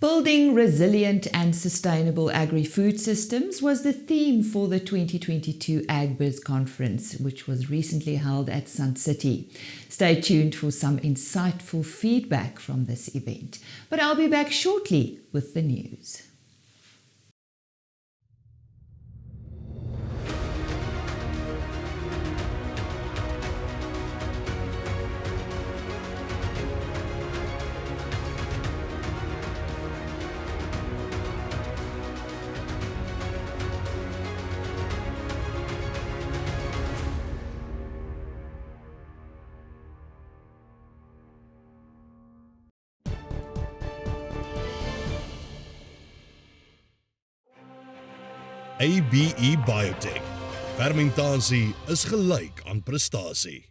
Building resilient and sustainable agri-food systems was the theme for the 2022 Agbiz conference, which was recently held at Sun City. Stay tuned for some insightful feedback from this event. But I'll be back shortly with the news. ABE Biotech. Fermentasie is gelyk aan prestasie.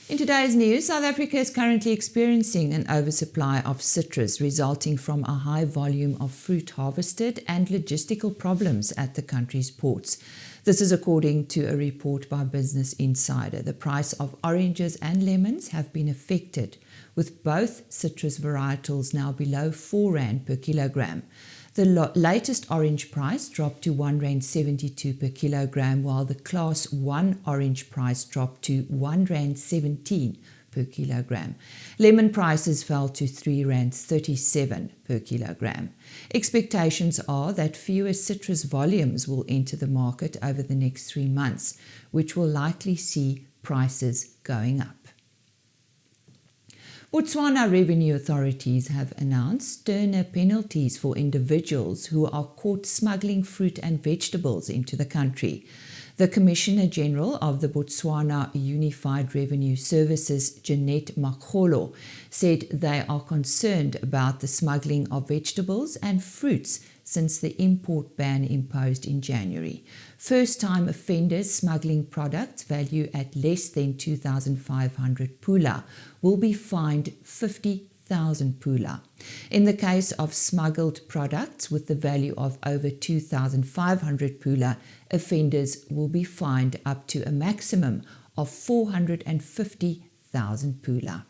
In today's news, South Africa is currently experiencing an oversupply of citrus resulting from a high volume of fruit harvested and logistical problems at the country's ports. This is according to a report by Business Insider. The price of oranges and lemons have been affected, with both citrus varietals now below R4 per kilogram. The latest orange price dropped to R1.72 per kilogram, while the Class 1 orange price dropped to R1.17 per kilogram. Lemon prices fell to R3.37 per kilogram. Expectations are that fewer citrus volumes will enter the market over the next 3 months, which will likely see prices going up. Botswana revenue authorities have announced sterner penalties for individuals who are caught smuggling fruit and vegetables into the country. The Commissioner General of the Botswana Unified Revenue Services, Jeanette Makgolo, said they are concerned about the smuggling of vegetables and fruits since the import ban imposed in January. First-time offenders smuggling products valued at less than 2,500 pula will be fined 50,000 pula. In the case of smuggled products with the value of over 2,500 pula, offenders will be fined up to a maximum of 450,000 pula.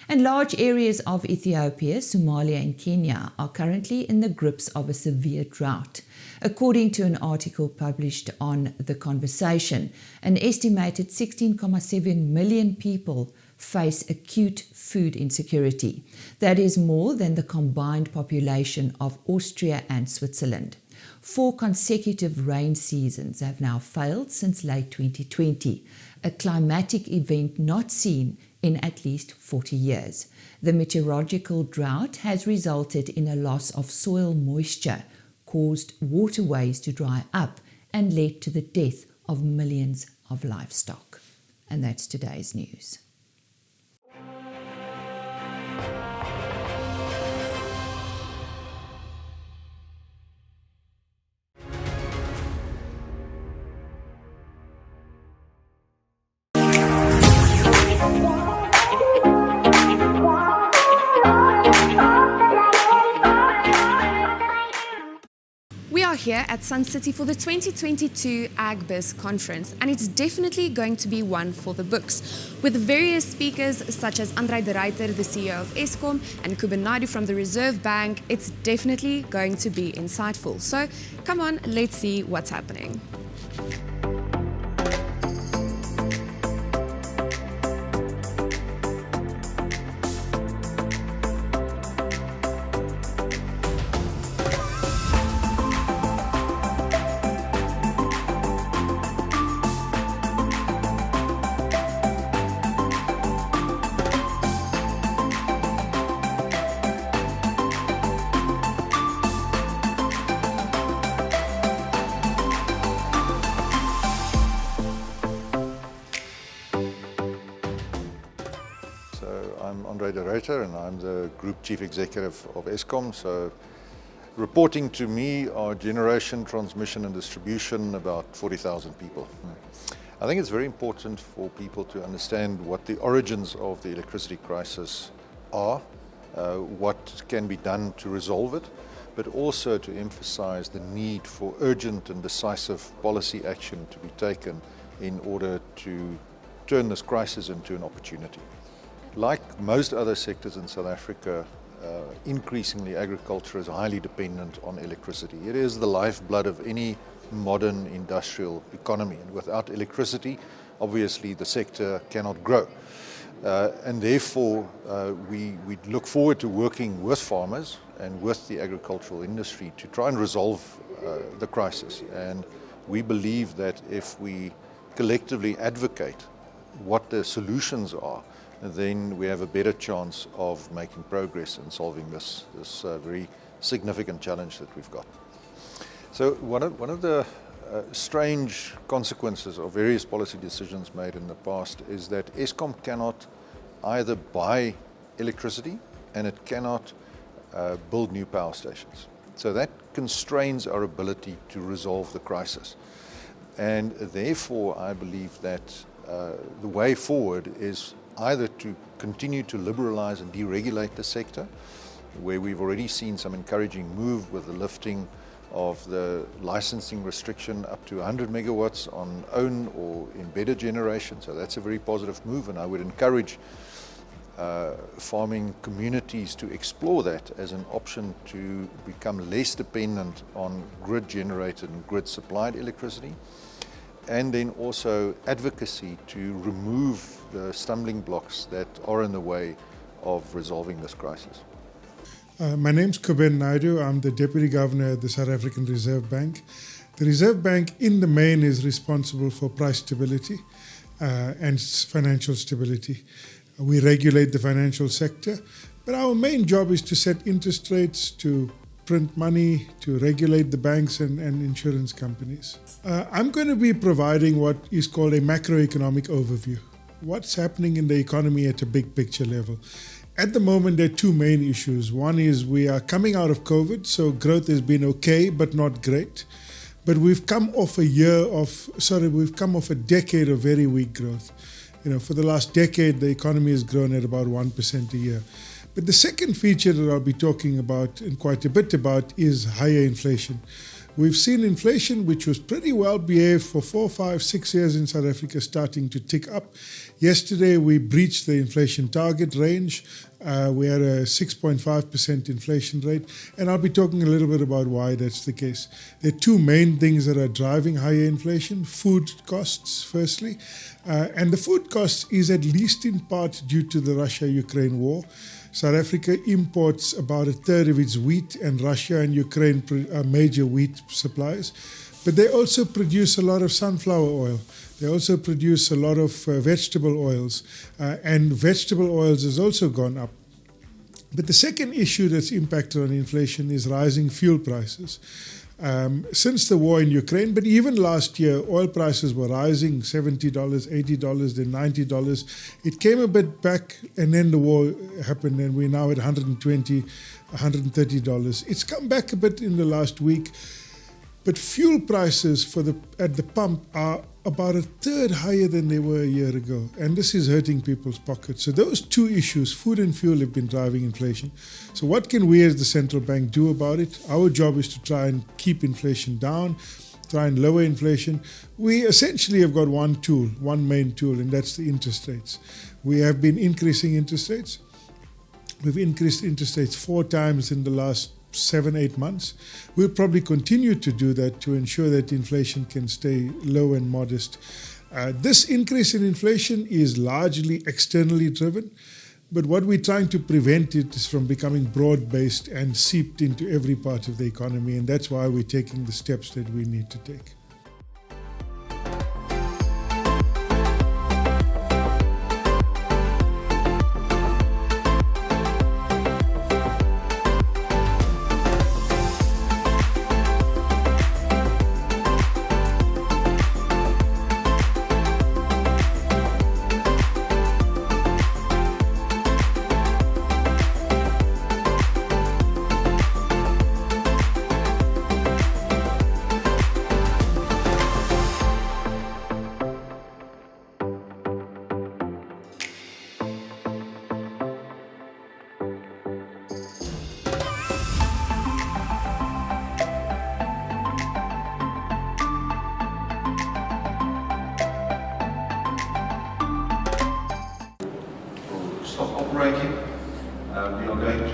And large areas of Ethiopia, Somalia and Kenya are currently in the grips of a severe drought. According to an article published on The Conversation, an estimated 16.7 million people face acute food insecurity. That is more than the combined population of Austria and Switzerland. 4 consecutive rain seasons have now failed since late 2020, a climatic event not seen in at least 40 years. The meteorological drought has resulted in a loss of soil moisture, caused waterways to dry up, and led to the death of millions of livestock. And that's today's news. Here at Sun City for the 2022 Agbiz conference, and it's definitely going to be one for the books, with various speakers such as Andre de Ruyter, the CEO of Eskom, and Kuben Naidu from the Reserve Bank. It's definitely going to be insightful. So come on, let's see what's happening. I'm Andre de Ruyter and I'm the Group Chief Executive of Eskom. So reporting to me are generation, transmission and distribution, about 40,000 people. I think it's very important for people to understand what the origins of the electricity crisis are, what can be done to resolve it, but also to emphasize the need for urgent and decisive policy action to be taken in order to turn this crisis into an opportunity. Like most other sectors in South Africa, increasingly agriculture is highly dependent on electricity. It is the lifeblood of any modern industrial economy, and without electricity, obviously the sector cannot grow. And therefore, we look forward to working with farmers and with the agricultural industry to try and resolve the crisis. And we believe that if we collectively advocate what the solutions are, then we have a better chance of making progress in solving this very significant challenge that we've got. So one of the strange consequences of various policy decisions made in the past is that Eskom cannot either buy electricity and it cannot build new power stations. So that constrains our ability to resolve the crisis. And therefore, I believe that the way forward is either to continue to liberalize and deregulate the sector, where we've already seen some encouraging move with the lifting of the licensing restriction up to 100 megawatts on own or embedded generation. So that's a very positive move, and I would encourage farming communities to explore that as an option to become less dependent on grid-generated and grid-supplied electricity, and then also advocacy to remove the stumbling blocks that are in the way of resolving this crisis. My name's Kuben Naidu. I'm the Deputy Governor at the South African Reserve Bank. The Reserve Bank, in the main, is responsible for price stability and financial stability. We regulate the financial sector, but our main job is to set interest rates, to print money, to regulate the banks and insurance companies. I'm going to be providing what is called a macroeconomic overview. What's happening in the economy at a big picture level? At the moment, there are two main issues. One is we are coming out of COVID, so growth has been okay, but not great. But we've come off a decade of very weak growth. For the last decade, the economy has grown at about 1% a year. But the second feature that I'll be talking about, and quite a bit about, is higher inflation. We've seen inflation, which was pretty well behaved for 4, 5, 6 years in South Africa, starting to tick up. Yesterday, we breached the inflation target range. We had a 6.5% inflation rate, and I'll be talking a little bit about why that's the case. There are two main things that are driving higher inflation. Food costs, firstly, and the food costs is at least in part due to the Russia-Ukraine war. South Africa imports about a third of its wheat, and Russia and Ukraine are major wheat suppliers. But they also produce a lot of sunflower oil. They also produce a lot of vegetable oils, and vegetable oils has also gone up. But the second issue that's impacted on inflation is rising fuel prices. Since the war in Ukraine, but even last year, oil prices were rising, $70, $80, then $90. It came a bit back, and then the war happened, and we're now at $120, $130. It's come back a bit in the last week, but fuel prices at the pump are about a third higher than they were a year ago, and this is hurting people's pockets. So those two issues, food and fuel, have been driving inflation. So what can we as the central bank do about it? Our job is to try and keep inflation down, try and lower inflation. We essentially have got one main tool, and that's the interest rates. We have been increasing interest rates. We've increased interest rates 4 times in the last 7-8 months. We'll probably continue to do that to ensure that inflation can stay low and modest. This increase in inflation is largely externally driven, but what we're trying to prevent it is from becoming broad-based and seeped into every part of the economy, and that's why we're taking the steps that we need to take.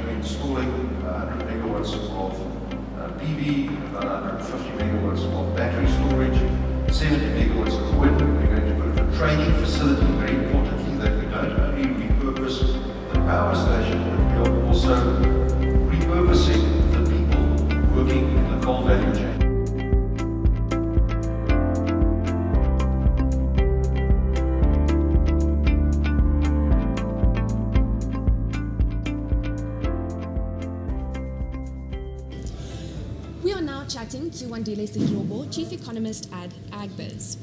to be installing 100 megawatts of PV, about 150 megawatts of battery storage, 70 megawatts of wind. We're going to put a training facility, very importantly, that we don't only repurpose the power station, but we are also repurposing the people working in the coal value chain. We are now chatting to Wandile Siglobo, Chief Economist at Agbiz.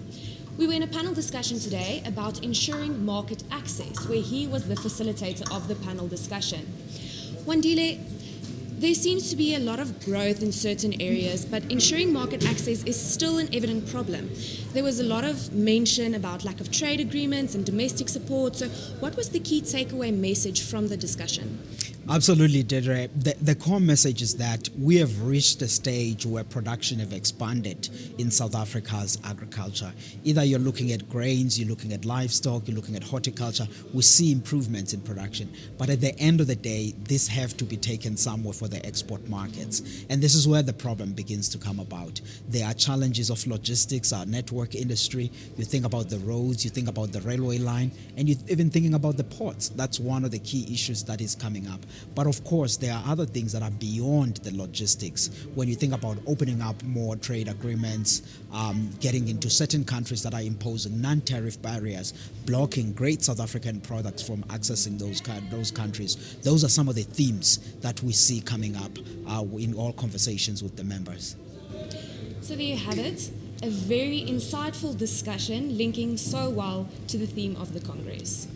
We were in a panel discussion today about ensuring market access, where he was the facilitator of the panel discussion. Wandile, there seems to be a lot of growth in certain areas, but ensuring market access is still an evident problem. There was a lot of mention about lack of trade agreements and domestic support. So what was the key takeaway message from the discussion? Absolutely, Dedre. The core message is that we have reached a stage where production have expanded in South Africa's agriculture. Either you're looking at grains, you're looking at livestock, you're looking at horticulture. We see improvements in production. But at the end of the day, this have to be taken somewhere for the export markets. And this is where the problem begins to come about. There are challenges of logistics, our network industry. You think about the roads, you think about the railway line, and you're even thinking about the ports. That's one of the key issues that is coming up. But of course, there are other things that are beyond the logistics. When you think about opening up more trade agreements, getting into certain countries that are imposing non-tariff barriers, blocking great South African products from accessing those countries, those are some of the themes that we see coming up in all conversations with the members. So there you have it, a very insightful discussion linking so well to the theme of the Congress.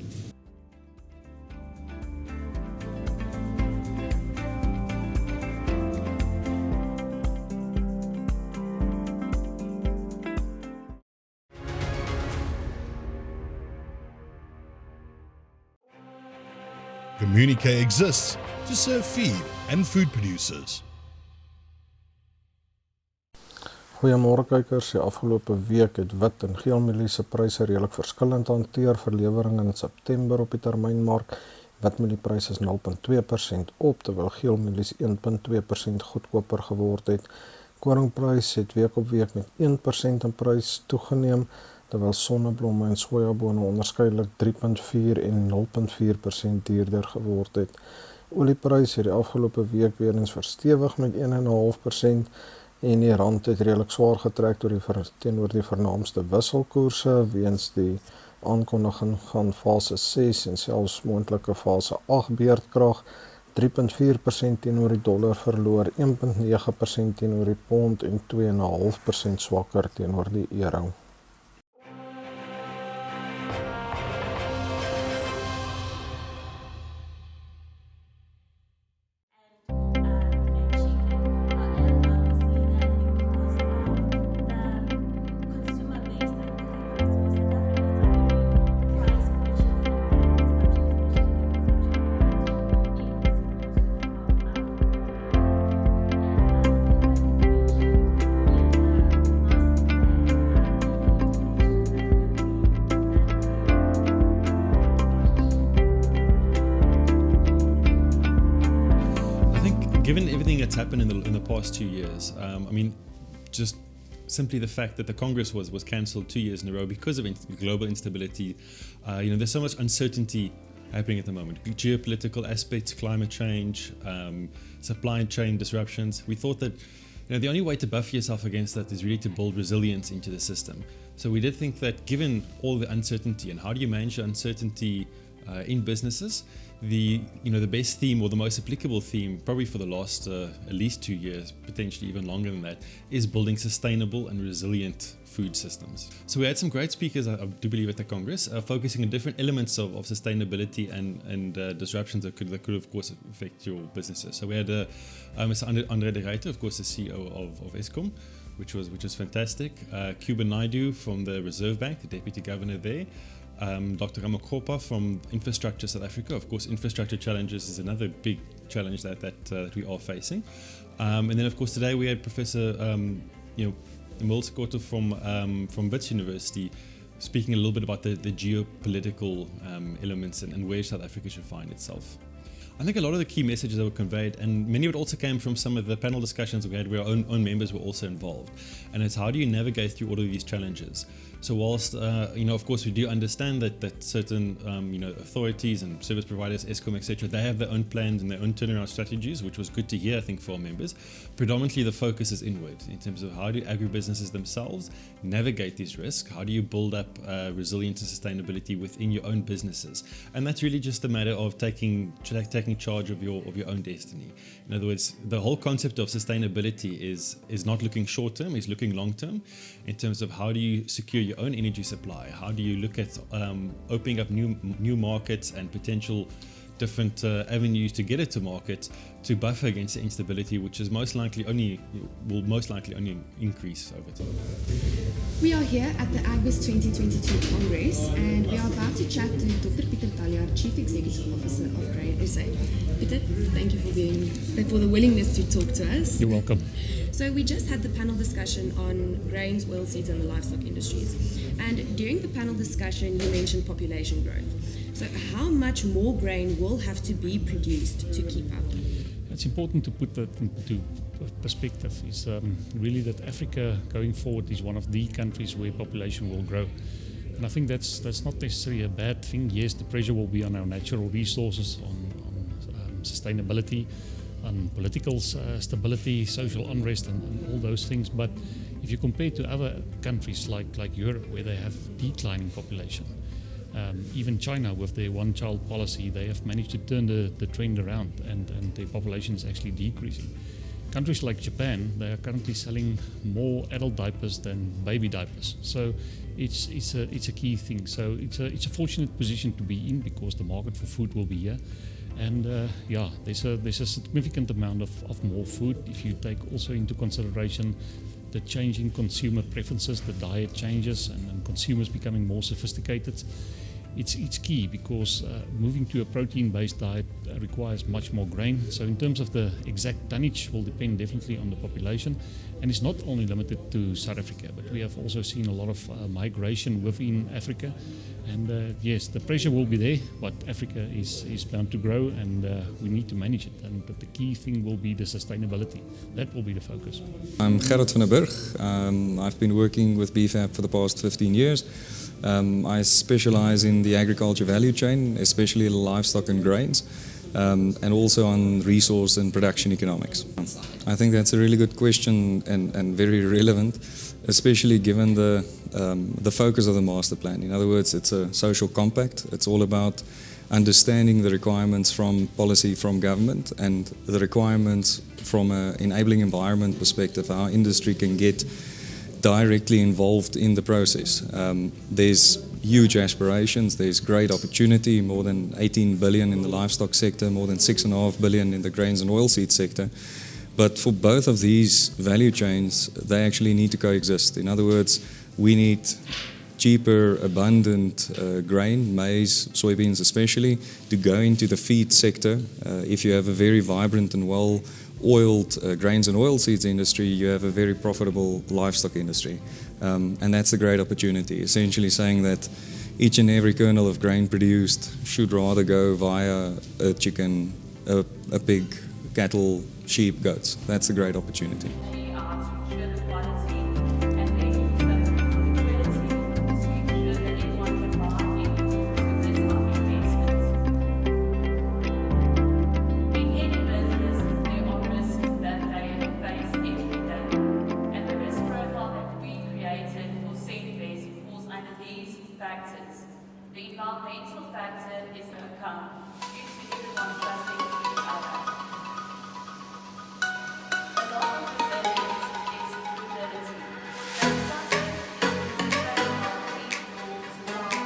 Communique exists to serve feed and food producers. Goeiemôre kykers. Die afgelope week het wit en geel mielie se pryse redelik verskillend hanteer vir lewering in September op die termynmark. Wit mieliepryse is 0.2% op, terwyl geel mielies 1.2% goedkoper geword het. Koringprys het week op week met 1% in prys toegeneem, terwyl sonneblomme en sojabone onderskeidelik 3.4 en 0.4% duurder geword het. Oliepryse het die afgelope week weer eens verstewig met 1.5%. En die rand het redelik swaar getrek teenoor die vernaamste wisselkoerse weens die aankondiging van fase 6 en selfs moontlike fase 8 beurtkrag. 3.4% teenoor die dollar verloor, 1.9% teenoor die pond en 2.5% swakker teenoor die euro. Given everything that's happened in the past 2 years, I mean, just simply the fact that the Congress was cancelled 2 years in a row because of global instability, there's so much uncertainty happening at the moment. Geopolitical aspects, climate change, supply chain disruptions. We thought that the only way to buffer yourself against that is really to build resilience into the system. So we did think that given all the uncertainty and how do you manage uncertainty in businesses, the best theme or the most applicable theme probably for the last at least 2 years, potentially even longer than that, is building sustainable and resilient food systems. So we had some great speakers, I do believe, at the Congress, focusing on different elements of sustainability and disruptions that could of course affect your businesses. So we had Mr. Andre de Ruyter, of course the CEO of Eskom, which was fantastic. Cuba Naidu from the Reserve Bank, the Deputy Governor there. Dr. Ramakopa from Infrastructure South Africa. Of course, infrastructure challenges is another big challenge that we are facing. And then, of course, today we had Professor Emil Sekoto from Wits University speaking a little bit about the geopolitical elements and where South Africa should find itself. I think a lot of the key messages that were conveyed, and many of it also came from some of the panel discussions we had where our own members were also involved. And it's how do you navigate through all of these challenges? So whilst, of course, we do understand that certain, authorities and service providers, Eskom, etc., they have their own plans and their own turnaround strategies, which was good to hear, I think, for our members. Predominantly, the focus is inward in terms of how do agribusinesses themselves navigate these risks? How do you build up resilience and sustainability within your own businesses? And that's really just a matter of taking charge of your own destiny. In other words, the whole concept of sustainability is not looking short term, it's looking long term in terms of how do you secure your own energy supply? How do you look at opening up new markets and potential different avenues to get it to market to buffer against the instability, which is most likely only increase over time. We are here at the Agbiz 2022 Congress and we are about to chat to Dr. Pieter Taljaard, Chief Executive Officer of Grain SA. Pieter, thank you for the willingness to talk to us. You're welcome. So we just had the panel discussion on grains, oilseeds and the livestock industries. And during the panel discussion, you mentioned population growth. So how much more grain will have to be produced to keep up? It's important to put that into perspective. Is really that Africa going forward is one of the countries where population will grow. And I think that's not necessarily a bad thing. Yes, the pressure will be on our natural resources, on sustainability, on political stability, social unrest and all those things. But if you compare to other countries like Europe where they have declining population, even China with their one-child policy, they have managed to turn the trend around and their population is actually decreasing. Countries like Japan, they are currently selling more adult diapers than baby diapers. So it's a key thing. So it's a fortunate position to be in because the market for food will be here. And there's a significant amount of more food if you take also into consideration the changing consumer preferences, the diet changes and consumers becoming more sophisticated. It's key because moving to a protein-based diet requires much more grain. So in terms of the exact tonnage will depend definitely on the population. And it's not only limited to South Africa, but we have also seen a lot of migration within Africa. And yes, the pressure will be there, but Africa is bound to grow and we need to manage it. But the key thing will be the sustainability. That will be the focus. I'm Gerrit van der Burg. I've been working with BFAP for the past 15 years. I specialize in the agriculture value chain, especially livestock and grains, and also on resource and production economics. I think that's a really good question and very relevant, especially given the focus of the master plan. In other words, it's a social compact. It's all about understanding the requirements from policy from government and the requirements from an enabling environment perspective, how industry can get directly involved in the process. There's huge aspirations, there's great opportunity, more than 18 billion in the livestock sector, more than 6.5 billion in the grains and oilseed sector. But for both of these value chains, they actually need to coexist. In other words, we need cheaper, abundant grain, maize, soybeans especially, to go into the feed sector. If you have a very vibrant and well-oiled grains and oilseeds industry, you have a very profitable livestock industry. And that's a great opportunity, essentially saying that each and every kernel of grain produced should rather go via a chicken, a pig, cattle, sheep, goats. That's a great opportunity. The environmental factor is going to come due to everyone trusting each other. Along with resilience is fragility. That's something we say about these rules so there's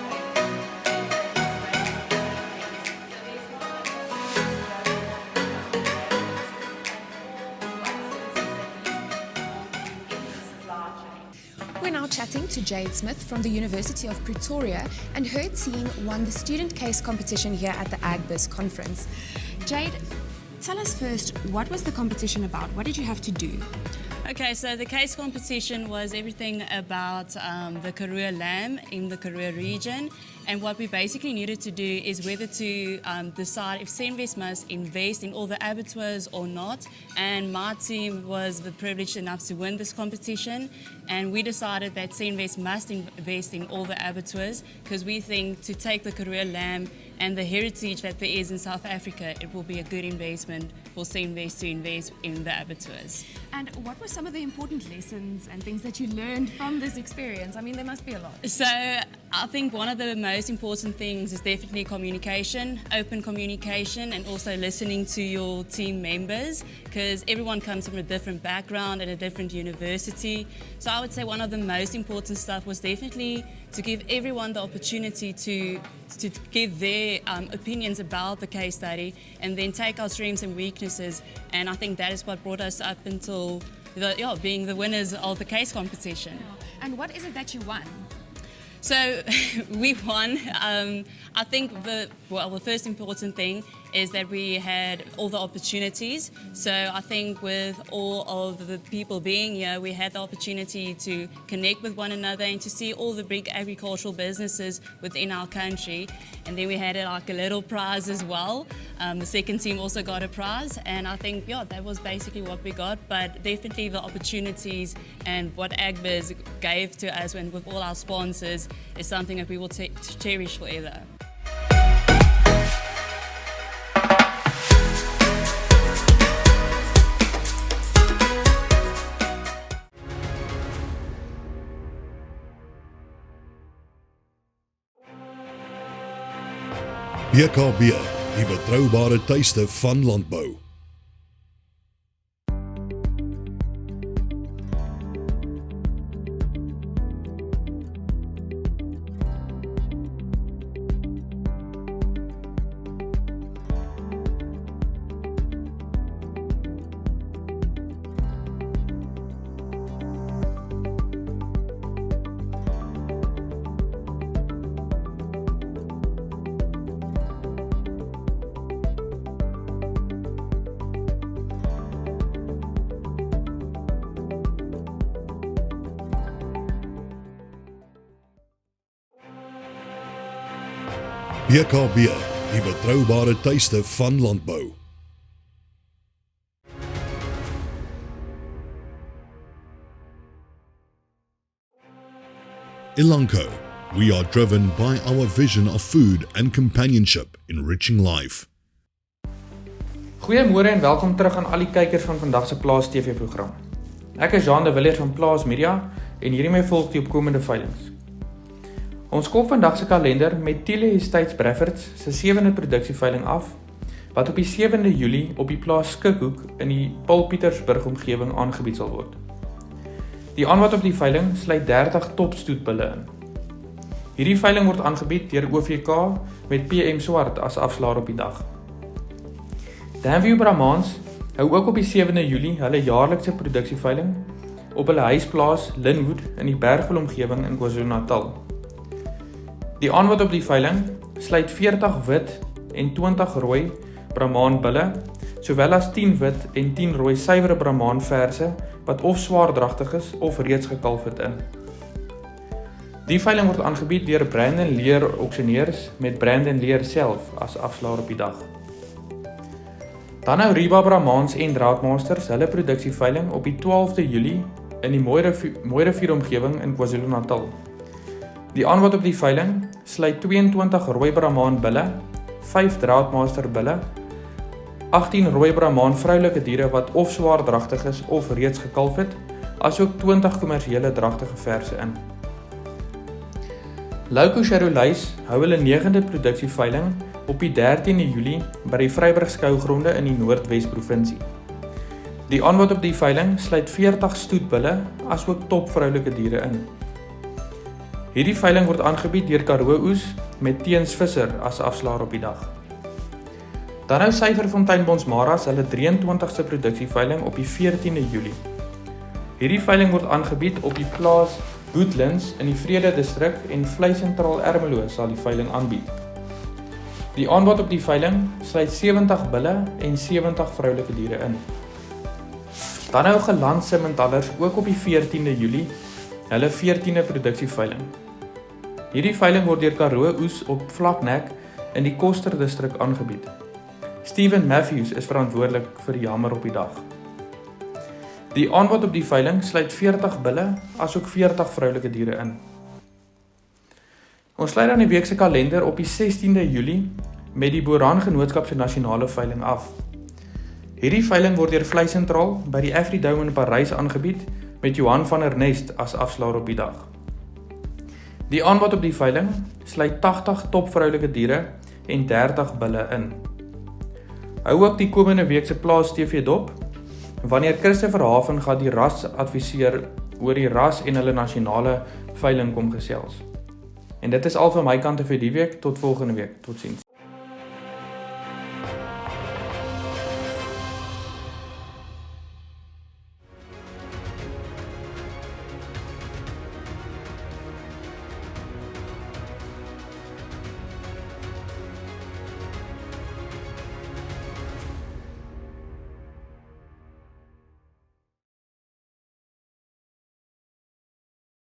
not We're now chatting to Jade Smith from the University of Pretoria, and her team won the student case competition here at the Agbiz conference. Jade, tell us first, what was the competition about? What did you have to do? Okay, so the case competition was everything about the Karoo lamb in the Karoo region, And what we basically needed to do is whether to decide if Senvest must invest in all the abattoirs or not. And my team was privileged enough to win this competition. And we decided that Senvest must invest in all the abattoirs because we think to take the Karoo lamb and the heritage that there is in South Africa, it will be a good investment for Senvest to invest in the abattoirs. And what were some of the important lessons and things that you learned from this experience? I mean, there must be a lot. So I think one of the most important things is definitely communication, open communication, and also listening to your team members because everyone comes from a different background and a different university. So I would say one of the most important stuff was definitely to give everyone the opportunity to give their opinions about the case study and then take our strengths and weaknesses. And I think that is what brought us up until being the winners of the case competition. And what is it that you won? So we won. I think the first important thing is that we had all the opportunities. So I think with all of the people being here, we had the opportunity to connect with one another and to see all the big agricultural businesses within our country. And then we had like a little prize as well. The second team also got a prize. And I think, that was basically what we got. But definitely the opportunities and what Agbiz gave to us and with all our sponsors is something that we will cherish forever. BKB, die betroubare tuiste van landbou. BKB, die betroubare tuiste van landbou. Elanco, we are driven by our vision of food and companionship, enriching life. Goeiemôre en welkom terug aan al die kykers van vandag se Plaas TV-program. Ek is Jean de Villiers van Plaas Media en hiermee volg die opkomende veilings. Ons kop vandag se kalender met Thiele Estates Breffords se 7de produksieveiling af, wat op die 7de Julie op die plaas Skikhoek in die Paul Pietersburg omgewing aangebied sal word. Die aanbod op die veiling sluit 30 topstoetbulle in. Hierdie veiling word aangebied deur OVK met PM Swart as afslaer op die dag. Danview Brahmans hou ook op die 7de Julie hulle jaarlikse produksieveiling op hulle huisplaas Linwood in die Bergville omgewing in KwaZulu-Natal. Die aanbod op die veiling sluit 40 wit en 20 rooi Brahman bulle, sowel as 10 wit en 10 rooi suiwere Brahman verse wat of swaardragtig is of reeds gekalf het in. Die veiling word aangebied deur Brandon Leer Auctioneers met Brandon Leer self as afslaer op die dag. Dan hou Riba Brahmans en Draadmasters hulle produksieveiling op die 12de Julie in die Mooirivier omgewing in KwaZulu-Natal. Die aanbod op die veiling sluit 22 rooi Brahman bulle, 5 Draadmaster bulle, 18 rooi Brahman vroulike diere wat of swaardragtig is of reeds gekalf het, asook 20 kommersiële dragtige verse in. Louko Charolais hou hulle 9de produksieveiling op die 13de Julie by die Vryburg skougronde in die Noordwes provinsie. Die aanbod op die veiling sluit 40 stoetbulle asook top vroulike diere in. Hierdie veiling word aangebied deur Karoo Oes met Teens Visser as afslaer op die dag. Dan hou Syferfontein Bonsmaras hulle 23ste produksieveiling op die 14de Julie. Hierdie veiling word aangebied op die plaas Woodlands in die Vrede distrik en Vleisentraal Ermelo sal die veiling aanbied. Die aanbod op die veiling sluit 70 bulle en 70 vroulike diere in. Dan hou Geland Simmentallers ook op die 14de Julie hulle 14de produksieveiling. Hierdie veiling word deur Karoo Oes op Vlaknek in die Koster distrik aangebied. Steven Matthews is verantwoordelik vir die hamer op die dag. Die aanbod op die veiling sluit 40 bulle asook 40 vroulike diere in. Ons sluit dan die week se kalender op die 16de Julie met die Boeraan Genootskap se nasionale veiling af. Hierdie veiling word deur Vlei Sentraal by die Afridome in Parys aangebied met Johan van der Nest as afslaer op die dag. Die aanbod op die veiling sluit 80 top vroulike diere en 30 bulle in. Hou ook die komende week se Plaas TV dop, wanneer Christopher Haven gaan die ras adviseer oor die ras en hulle nasionale veiling kom gesels. En dit is al van my kant vir die week, tot volgende week, totsiens.